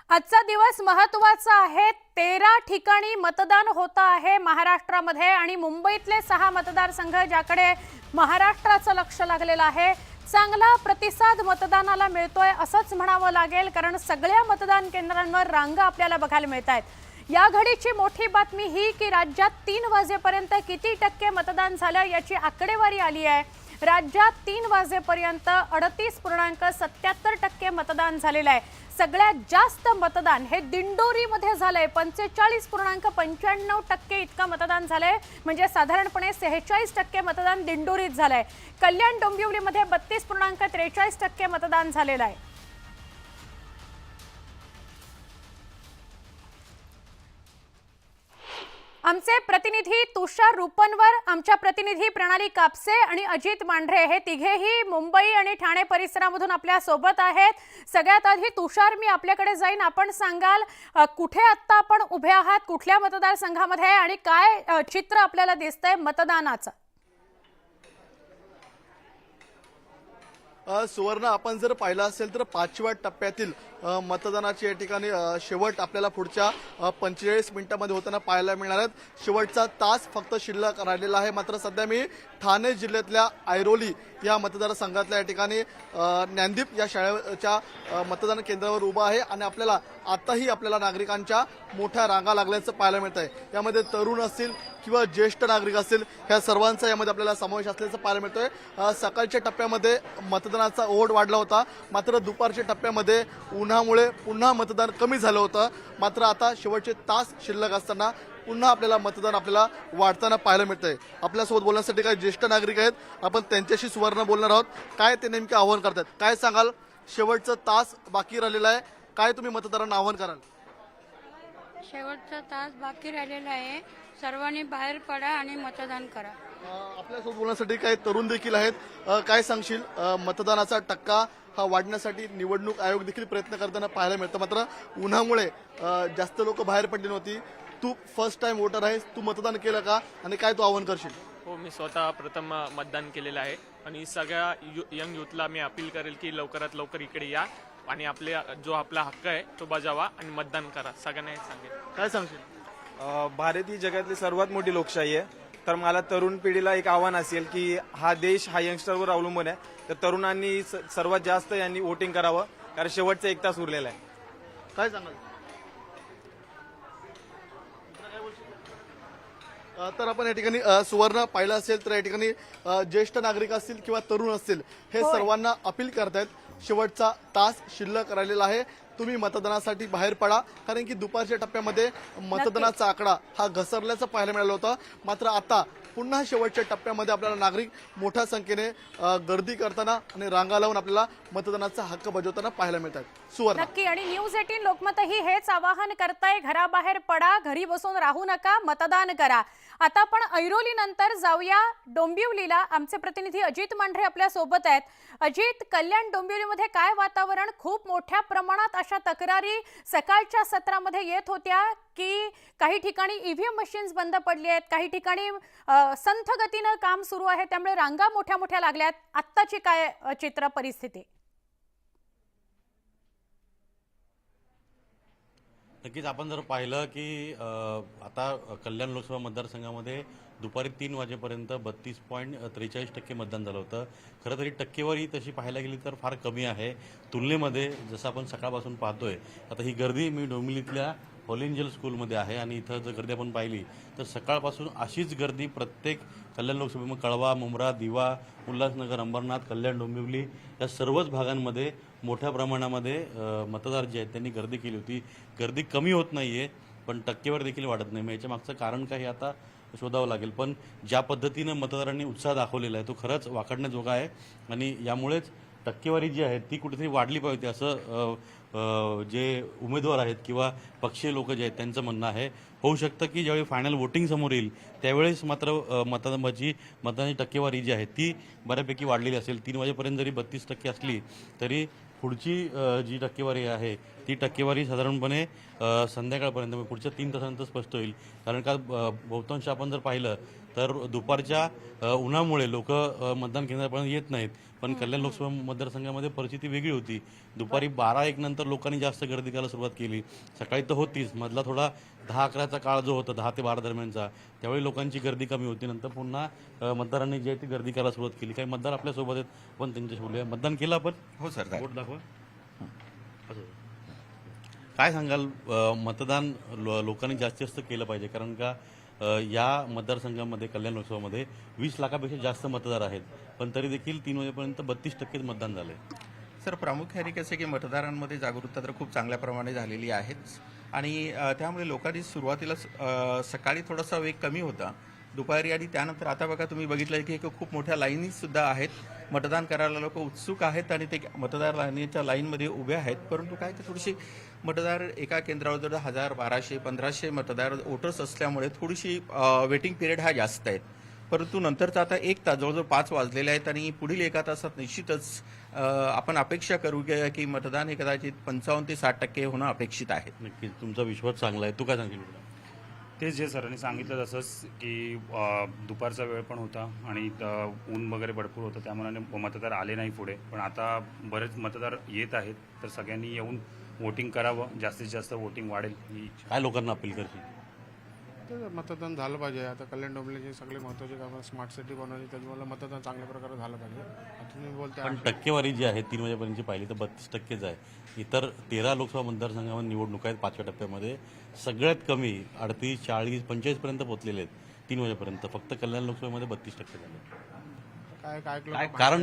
आजचा दिवस महत्त्वाचा आहे। 13 ठिकाणी मतदान होत आहे महाराष्ट्रामध्ये आणि मुंबईतले 6 मतदारसंघ ज्याकडे महाराष्ट्राचं लक्ष लागलेलं आहे। चांगला प्रतिसाद मतदानाला मिळतोय असंच म्हणावं लागेल, कारण सगळ्या मतदान केंद्रांवर रांगा आपल्याला बघायला मिळतायत। या घडीची मोठी बातमी ही की राज्यात 3 वाजेपर्यंत किती टक्के मतदान झालं याची आकडेवारी आली आहे। राज्यात 3 वाजेपर्यंत 38.77% मतदान झालेलं आहे। सगळ्यात जास्त मतदान हे दिंडोरीमध्ये झालंय। 45.95% इतका मतदान झालंय, म्हणजे साधारणपणे 46% मतदान दिंडोरीत झालंय। कल्याण डोंबिवलीमध्ये 32.43% मतदान झालेलं आहे। आमचे प्रतिनिधी तुषार रूपनवर, आमच्या प्रतिनिधी प्रणाली कापसे आणि अजित मांढरे हे तिघेही मुंबई आणि ठाणे परिसरामधून आपल्या सोबत आहेत। सगळ्यात आधी तुषार, मी आपल्याकडे जाईन, आपण सांगाल कुठे आता आपण उभे आहात, कुठल्या मतदारसंघामध्ये आणि काय चित्र आपल्याला दिसतंय मतदानाचं? सुवर्ण, आपण जर पाहिलं असेल तर 5व्या टप्प्यातील मतदानाची या ठिकाणी शेवट आपल्याला पुढच्या 45 मिनिटांमध्ये होताना पाहायला मिळणार आहेत। शेवटचा तास फक्त शिल्लक राहिलेला आहे। मात्र सध्या मी ठाणे जिल्ह्यातल्या ऐरोली या मतदारसंघातल्या या ठिकाणी ज्ञानदीप या शाळेच्या मतदान केंद्रावर उभा आहे आणि आताही आपल्याला नागरिकांच्या मोठ्या रांगा लागल्याचं पाहायला मिळत आहे। यामध्ये तरुण असतील किंवा ज्येष्ठ नागरिक असतील, ह्या सर्वांचा यामध्ये आपल्याला समावेश असल्याचं पाहायला मिळतोय। सकाळच्या टप्प्यामध्ये मतदानाचा ओढ वाढला होता, मात्र दुपारच्या टप्प्यामध्ये उन्हामुळे पुन्हा मतदान कमी झालं होतं। मात्र आता शेवटचे तास शिल्लक असताना पुन्हा आपल्याला मतदान वाढताना पाहायला मिळतंय। आपल्यासोबत बोलण्यासाठी काही ज्येष्ठ नागरिक आहेत, आपण त्यांच्याशी सुवर्ण बोलणार आहोत। काय ते नेमके आव्हान करतात, काय सांगाल? शेवटचा तास बाकी राहिलेला आहे, काय तुम्ही मतदारांना आव्हान कराल? शेवटचा तास बाकी राहिलेला आहे, सर्वांनी बाहेर पडा आणि मतदान करा। आपल्यासोबत बोलण्यासाठी काही तरुण देखील आहेत, काय सांगशील? मतदानाचा टक्का हा वाढण्यासाठी निवडणूक आयोग देखील प्रयत्न करताना पाहायला मिळतं, मात्र उन्हामुळे जास्त लोक बाहेर पडली नव्हती। तू फर्स्ट टाइम वोटर आहेस, तू मतदान केलं का आणि काय तू आव्हान करशील? हो, मी स्वतः प्रथम मतदान केलेलं आहे आणि सगळ्या यंग यूथला मी अपील करेल की लवकरात लवकर इकडे या आणि आपला हक्क आहे तो बजावा आणि मतदान करा, सगळ्यांना हे सांगेल। काय सांगशील? भारत ही जगातली सर्वात मोठी लोकशाही आहे, तर मला तरुण पिढीला एक आव्हान असेल की हा देश हा यंगस्टरवर अवलंबून आहे, तर तरुणांनी सर्वात जास्त यांनी वोटिंग करावं, कारण शेवटचा 1 तास उरलेला आहे। काय सांगाल? तर आपण या ठिकाणी सुवर्ण पाहिलं असेल तर या ठिकाणी ज्येष्ठ नागरिक असतील किंवा तरुण असतील, हे सर्वांना अपील करतायत शेवटचा तास शिल्लक राहिलेला आहे, तुम्ही मतदानासाठी बाहेर पडा, कारण की दुपारच्या टप्प्यामध्ये मतदानाचा आकडा हा घसरल्याचं पाहायला मिळालं होतं। मात्र आता पुन्हा शेवटच्या टप्प्यामध्ये आपल्याला नागरिक मोठ्या संख्येने गर्दी करताना आणि रांगा लावून आपल्याला मतदानाचा हक्क बजावताना पाहायला मिळतात। सुवर्ण, नक्की, आणि न्यूज 18 लोकमतही हेच आवाहन करताय, घराबाहेर पडा, घरी बसून राहू नका, मतदान करा। आता आपण ऐरोली नंतर जाऊया डोंबिवलीला, आमचे प्रतिनिधी अजित मांढरे आपल्या सोबत आहेत। अजित, कल्याण डोंबिवलीमध्ये काय वातावरण? खूप मोठ्या प्रमाणात अशा तक्रारी सकाळच्या सत्रामध्ये येत होत्या की काही ठिकाणी ईव्हीएम मशीन्स बंद पडली आहेत, काही ठिकाणी संथ गतीनं काम सुरू आहे, त्यामुळे रांगा मोठ्या मोठ्या लागल्यात। आत्ताची काय चित्र परिस्थिती? नक्कीच आपण जर पाहिलं की आता कल्याण लोकसभा मतदारसंघामध्ये दुपारी 3 वाजेपर्यंत 32.43% मतदान झालं होतं। खरं तरी टक्केवारी तशी पाहायला गेली तर फार कमी आहे तुलनेमध्ये, जसं आपण सकाळपासून पाहतोय। आता ही गर्दी मी डोंबिवलीतल्या होल एंजल स्कूलमध्ये आहे आणि इथं जर गर्दी आपण पाहिली तर सकाळपासून अशीच गर्दी प्रत्येक कल्याण लोकसभेमध्ये कळवा, मुंब्रा, दिवा, उल्हासनगर, अंबरनाथ, कल्याण डोंबिवली या सर्वच भागांमध्ये मोठ्या प्रमाणामध्ये मतदार जे आहेत त्यांनी गर्दी केली होती। गर्दी कमी होत नाहीये, पण टक्केवारी देखील वाढत नाही। याच्या मागचं कारण काही आता शोधावं लागेल, पण ज्या पद्धतीनं मतदारांनी उत्साह दाखवलेला आहे तो खरंच वाखाणण्याजोगा आहे आणि यामुळेच टक्केवारी जी आहे ती कुठेतरी वाढली पाहिजे असं जे उमेदवार आहेत किंवा पक्षीय लोक जे आहेत त्यांचं म्हणणं आहे। होऊ शकतं की ज्यावेळी फायनल वोटिंग समोर येईल त्यावेळेस मात्र मतदानाची टक्केवारी जी आहे ती बऱ्यापैकी वाढलेली असेल। 3 वाजेपर्यंत जरी 32% असली तरी पुढची जी टक्केवारी आहे ती टक्केवारी साधारणपणे संध्याकाळपर्यंत म्हणजे पुढच्या 3 तासानंतर स्पष्ट होईल. कारण का बहुतांश आपण जर पाहिलं तर दुपारच्या उन्हामुळे लोक मतदान केंद्रापर्यंत येत नाहीत. पण कल्याण लोकसभा मतदारसंघामध्ये परिस्थिती वेगळी होती. दुपारी 12-1 नंतर लोकांनी जास्त गर्दी करायला सुरुवात केली. सकाळी तर होतीच, मधला थोडा 10-11चा काळ जो होता 10 ते 12 दरम्यानचा, त्यावेळी लोकांची गर्दी कमी होती. नंतर पुन्हा मतदारांनी जी आहे ती गर्दी करायला सुरुवात केली. काही मतदार आपल्यासोबत आहेत, पण त्यांच्याशी बोलूया. मतदान केलं आपण? हो सर. बोट दाखवा. असं. काय सांगाल, मतदान लोकांनी जास्तीत जास्त केलं पाहिजे, कारण का या मतदारसंघामध्ये कल्याण लोकसभामध्ये 20 लाखापेक्षा जास्त मतदार आहेत, पण तरी देखील 3 वाजेपर्यंत 32% मतदान झाले. सर, प्रामुख्याने कसं की मतदारांमध्ये जागरूकता तर खूप चांगल्या प्रमाणे झालेली आहेच आणि त्यामुळे लोकांनी सुरुवातीला सकाळी थोडासा वेग कमी होता, दुपारी आणि त्यानंतर आता बघा तुम्ही बघितलं की खूप मोठ्या लाईनीसुद्धा आहेत. मतदान करायला लोक उत्सुक आहेत आणि ते मतदार लाईनीच्या लाईनमध्ये उभे आहेत. परंतु काय तर थोडीशी मतदार एका केंद्रावर जर 1000, 1200, 1500 मतदार वोटर्स असल्यामुळे थोडीशी वेटिंग पिरियड हा जास्त आहे. परंतु नंतरचा आता 1 तास जवळजवळ 5 वाजलेले आहेत आणि पुढील 1 तासात निश्चितच आपण अपेक्षा करू की मतदान हे कदाचित 55 ते 60% होणं अपेक्षित आहे. नक्कीच तुमचा विश्वास चांगला आहे. तू काय सांगशील? तेच जे सरांनी सांगितलं तसंच की दुपारचा वेळ पण होता आणि ऊन वगैरे भरपूर होतं, त्यामुळे मतदार आले नाही पुढे. पण आता बरेच मतदार येत आहेत, तर सगळ्यांनी येऊन वोटिंग करावं, जास्तीत जास्त वोटिंग वाढेल ही इच्छा. काय लोकांना अपील करशील? तर मतदान झालं पाहिजे. आता कल्याण डोंबिवलीचे सगळे महत्त्वाचे कामं स्मार्ट सिटी बनवली, त्याच्यामुळे मतदान चांगल्या प्रकारे झालं पाहिजे. आता तुम्ही बोलते पण टक्केवारी जी आहे 3 वाजेपर्यंतची पाहिली तर 32%च आहे. इतर 13 लोकसभा मतदारसंघामध्ये निवडणूक आहेत 5व्या टप्प्यामध्ये, सगळ्यात कमी 38, 40, 45 पर्यंत पोहोचलेले आहेत 3 वाजेपर्यंत. फक्त कल्याण लोकसभेमध्ये 32% झाले. काय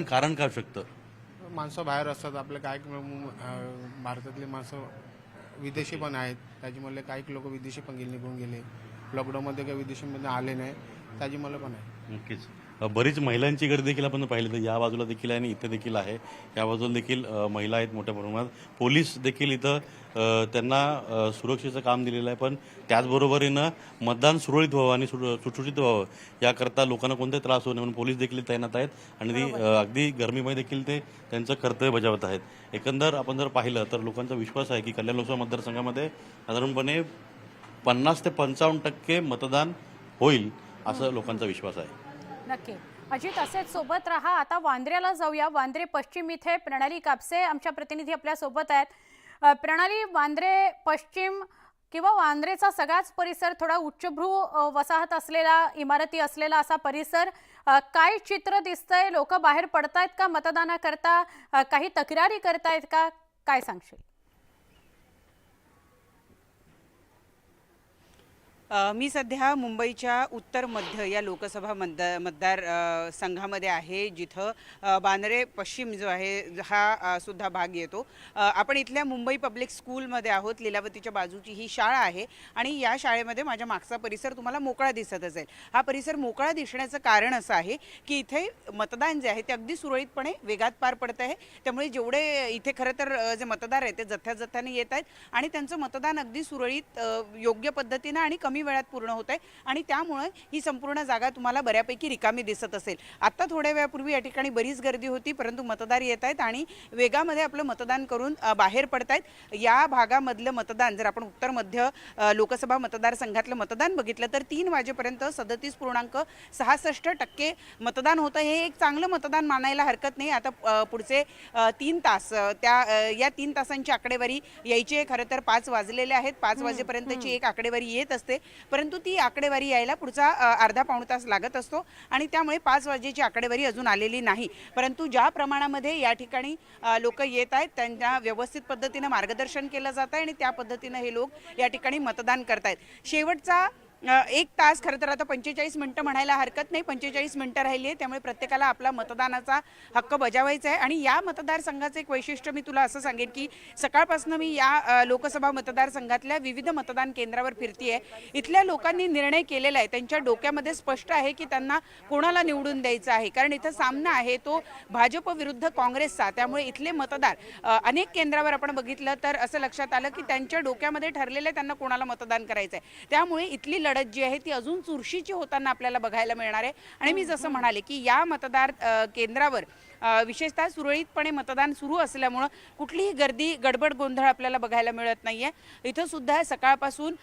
कारण काय शकतं? माणसं बाहेर असतात आपले, काय भारतातली माणसं विदेशी पण आहेत, त्याच्यामुळे काही लोक विदेशी पण निघून गेले. लॉकडाऊनमध्ये काही विदेशीमध्ये आले नाही, त्याच्यामुळे पण आहे. नक्कीच बरीच महिलांची गर्दी देखील आपण पाहिली तर या बाजूला देखील आहे आणि इथे देखील आहे. या बाजूला देखील महिला आहेत मोठ्या प्रमाणात. पोलीस देखील इथं त्यांना सुरक्षेचं काम दिलेलं आहे, पण त्याचबरोबरीनं मतदान सुरळीत व्हावं आणि सुटसुटीत व्हावं याकरता लोकांना कोणताही त्रास होऊ नये म्हणून पोलीस देखील तैनात आहेत आणि ती अगदी गरमीमध्ये देखील ते त्यांचं कर्तव्य बजावत आहेत. एकंदर आपण जर पाहिलं तर लोकांचा विश्वास आहे की कल्याण लोकसभा मतदारसंघामध्ये साधारणपणे 50 ते 55% मतदान होईल असं लोकांचा विश्वास आहे. नक्की. अजित, असेच सोबत राहा. आता वांद्र्याला जाऊया. वांद्रे पश्चिम इथे प्रणाली कापसे आमच्या प्रतिनिधी आपल्या सोबत आहेत. प्रणाली, वांद्रे पश्चिम किंवा वांद्रेचा सगळाच परिसर थोडा उच्चभ्रू वसाहत असलेला, इमारती असलेला असा परिसर, काय चित्र दिसतंय? लोक बाहेर पडतायत का मतदानाकरता? काही तक्रारी करतायत का? काय सांगशील? मी सध्या मुंबईच्या उत्तर मध्य या लोकसभा मतदार संघामध्ये आहे, जिथं वांद्रे पश्चिम जो आहे हा सुद्धा भाग येतो. आपण इथल्या मुंबई पब्लिक स्कूलमध्ये आहोत. लीलावतीच्या बाजूची ही शाळा आहे आणि या शाळेमध्ये माझ्या मागचा परिसर तुम्हाला मोकळा दिसत असेल. हा परिसर मोकळा दिसण्याचं कारण असं आहे की इथे मतदान जे आहे ते अगदी सुरळीतपणे वेगात पार पडत आहे. त्यामुळे जेवढे इथे खरं तर जे मतदार आहेत ते जथ्याजथ्याने येत आहेत आणि त्यांचं मतदान अगदी सुरळीत, योग्य पद्धतीनं आणि कमी वेळात पूर्ण होत आहे आणि त्यामुळे ही संपूर्ण जागा तुम्हाला बऱ्यापैकी रिकामी दिसत असेल. आता थोड्या वेळापूर्वी या ठिकाणी बरीच गर्दी होती, परंतु मतदार येत आहेत आणि वेगामध्ये आपलं मतदान करून बाहेर पडतायत. या भागामधलं मतदान जर आपण उत्तर मध्य लोकसभा मतदारसंघातलं मतदान बघितलं तर 3 वाजेपर्यंत 37.66% मतदान होतं. हे एक चांगलं मतदान मानायला हरकत नाही. आता पुढचे 3 तास या 3 तासांची आकडेवारी यायची आहे. खरं तर 5 वाजलेले आहेत. 5 वाजेपर्यंतची एक आकडेवारी येत असते, परंतु ती आकडेवारी यायला पुढचा अर्धा-पाऊण तास लागत असतो आणि त्यामुळे 5 वाजेची आकडेवारी अजून आलेली नाही. परंतु ज्या प्रमाणामध्ये या ठिकाणी लोक येत आहेत त्यांना व्यवस्थित पद्धतीनं मार्गदर्शन केलं जात आहे आणि त्या पद्धतीनं हे लोक या ठिकाणी मतदान करतायत. शेवटचा 1 तास, खरं तर आता 45 मिनिटं म्हणायला हरकत नाही, 45 मिनिटं राहिली आहे. त्यामुळे प्रत्येकाला आपला मतदानाचा हक्क बजावायचा आहे. आणि या मतदारसंघाचं एक वैशिष्ट्य मी तुला असं सांगेन की सकाळपासून मी या लोकसभा मतदारसंघातल्या विविध मतदान केंद्रावर फिरते आहे. इथल्या लोकांनी निर्णय केलेला आहे, त्यांच्या डोक्यामध्ये स्पष्ट आहे की त्यांना कोणाला निवडून द्यायचं आहे. कारण इथं सामना आहे तो भाजप विरुद्ध काँग्रेसचा. त्यामुळे इथले मतदार अनेक केंद्रावर आपण बघितलं तर असं लक्षात आलं की त्यांच्या डोक्यामध्ये ठरलेलं आहे त्यांना कोणाला मतदान करायचं आहे. त्यामुळे इथली लढत जी आहे ती अजून चुरशीची होताना आपल्याला बघायला मिळणार आहे. आणि मी जसं म्हणाले की या मतदार केंद्रावर विशेषतः सुरळीतपणे मतदान सुरू असल्यामुळं कुठलीही गर्दी गडबड गोंधळ आपल्याला बघायला मिळत नाहीये. इथं सुद्धा सकाळपासून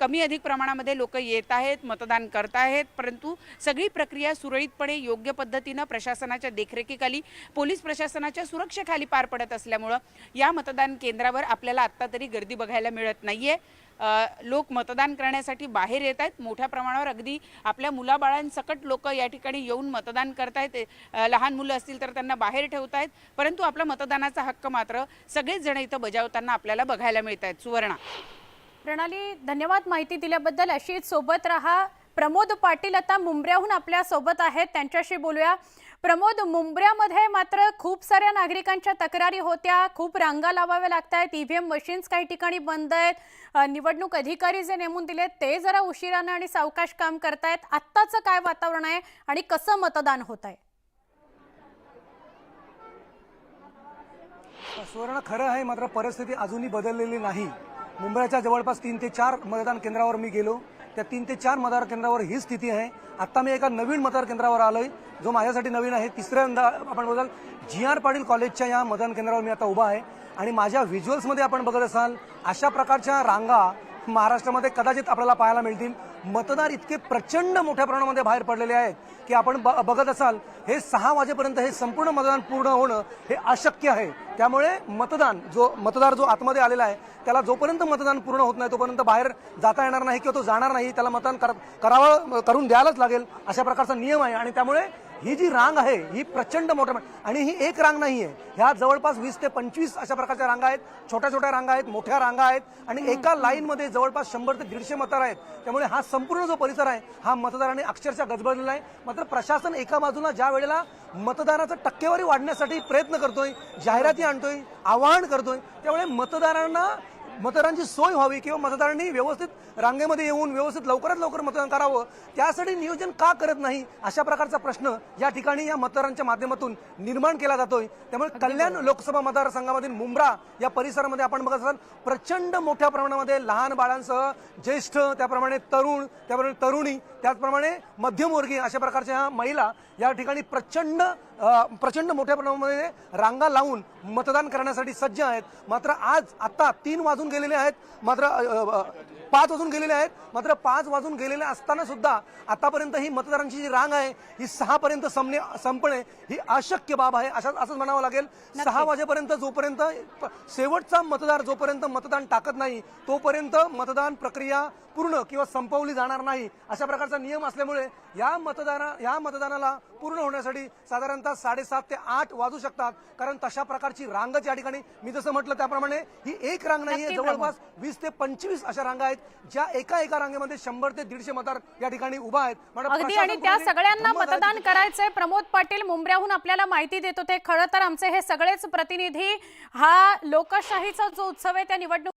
कमी अधिक प्रमाणामध्ये लोक येत आहेत, मतदान करत आहेत, परंतु सगळी प्रक्रिया सुरळीतपणे योग्य पद्धतीनं प्रशासनाच्या देखरेखीखाली, पोलीस प्रशासनाच्या सुरक्षेखाली पार पडत असल्यामुळं या मतदान केंद्रावर आपल्याला आत्ता तरी गर्दी बघायला मिळत नाहीये. लोक मतदान करण्यासाठी बाहेर येत आहेत. मोठ्या प्रमाणावर अगदी आपल्या मुलाबाळांसकट लोक या ठिकाणी येऊन मतदान करतायत. लहान मुलं असतील तर त्यांना बाहेर ठेवत आहेत, परंतु आपला मतदानाचा हक्क मात्र सगळेच जण इथं बजावताना आपल्याला बघायला मिळत आहेत. सुवर्णा. प्रणाली, धन्यवाद माहिती दिल्याबद्दल. अशीच सोबत रहा. प्रमोद पाटील आता मुंब्र्याहून आपल्या सोबत आहेत, त्यांच्याशी बोलूया. प्रमोद, मुंब्र्यामध्ये मात्र खूप साऱ्या नागरिकांच्या तक्रारी होत्या, खूप रांगा लावाव्या लागत आहेत, ईव्हीएम मशीन्स काही ठिकाणी बंद आहेत, निवडणूक अधिकारी जे नेमून दिलेत ते जरा उशिरानं आणि सावकाश काम करतायत. आत्ताचं काय वातावरण आहे आणि कसं मतदान होत आहे? सुवर्ण, खरं आहे, मात्र परिस्थिती अजूनही बदललेली नाही. मुंबईच्या जवळपास 3 ते 4 मतदान केंद्रावर मी गेलो. त्या 3 ते 4 मतदार केंद्रावर ही स्थिती आहे. आता मी एका नवीन मतदार केंद्रावर आलोय, जो माझ्यासाठी नवीन आहे. तिसऱ्यांदा आपण बघाल GR पाटील कॉलेजच्या या मतदान केंद्रावर मी आता उभा आहे आणि माझ्या व्हिज्युअल्समध्ये आपण बघत असाल अशा प्रकारच्या रांगा महाराष्ट्रामध्ये कदाचित आपल्याला पाहायला मिळतील. मतदार इतके प्रचंड मोठ्या प्रमाणामध्ये बाहेर पडलेले आहेत की आपण बघत असाल हे 6 वाजेपर्यंत हे संपूर्ण मतदान पूर्ण होणं हे अशक्य आहे. त्यामुळे मतदार जो आतमध्ये आलेला आहे त्याला जोपर्यंत मतदान पूर्ण होत नाही तोपर्यंत बाहेर जाता येणार नाही किंवा तो जाणार नाही. त्याला मतदान करून द्यायलाच लागेल अशा प्रकारचा नियम आहे. आणि त्यामुळे ही जी रांग आहे ही प्रचंड मोठ्या, आणि ही एक रांग नाहीये, ह्या जवळपास 20 ते 25 अशा प्रकारच्या रांगा आहेत. छोट्या छोट्या रांगा आहेत, मोठ्या रांगा आहेत आणि एका लाईनमध्ये जवळपास 100 ते 150 मतदार आहेत. त्यामुळे हा संपूर्ण जो परिसर आहे हा मतदारांनी अक्षरशः गजबजलेला आहे. मात्र प्रशासन एका बाजूला ज्या वेळेला मतदानाचं टक्केवारी वाढण्यासाठी प्रयत्न करतोय, जाहिराती आणतोय, आवाहन करतोय, त्यामुळे मतदारांची सोय व्हावी किंवा मतदारांनी व्यवस्थित रांगेमध्ये येऊन व्यवस्थित लवकरात लवकर मतदान करावं त्यासाठी नियोजन का करत नाही अशा प्रकारचा प्रश्न या ठिकाणी या मतदारांच्या माध्यमातून निर्माण केला जातोय. त्यामुळे कल्याण लोकसभा मतदारसंघामधील मुंब्रा या परिसरामध्ये आपण बघत असाल प्रचंड मोठ्या प्रमाणामध्ये लहान बाळांसह ज्येष्ठ, त्याप्रमाणे तरुण, त्याप्रमाणे तरुणी, त्याचप्रमाणे मध्यमवर्गीय अशा प्रकारच्या ह्या महिला या ठिकाणी प्रचंड मोठ्या प्रमाणामध्ये रांगा लावून मतदान करण्यासाठी सज्ज आहेत. मात्र आता 3 वाजून गेलेले आहेत, मात्र 5 वाजून गेलेले आहेत. मात्र 5 वाजून गेलेले असताना सुद्धा आतापर्यंत ही मतदारांची जी रांग आहे ही 6 पर्यंत संपणे ही अशक्य बाब आहे असंच म्हणावं लागेल. 6 वाजेपर्यंत जोपर्यंत शेवटचा मतदार जोपर्यंत मतदान टाकत नाही तोपर्यंत मतदान प्रक्रिया पूर्ण किंवा संपवली जाणार नाही अशा प्रकारचा नियम असल्यामुळे या मतदानाला पूर्ण होण्यासाठी साधारणतः 7:30 ते 8 वाजू शकतात. कारण तशा प्रकारची रांगच या ठिकाणी मी जसं म्हटलं त्याप्रमाणे ही एक रांग नाहीये, जवळपास 20 ते 25 अशा रांगा आहेत ज्या एका रांगेमध्ये 100 ते 150 मतदार या ठिकाणी उभा आहेत. अगदी, आणि त्या सगळ्यांना मतदान करायचंय. प्रमोद पाटील मुंब्र्याहून आपल्याला माहिती देत होते. खरं तर आमचे हे सगळेच प्रतिनिधी हा लोकशाहीचा जो उत्सव आहे त्या निवडणूक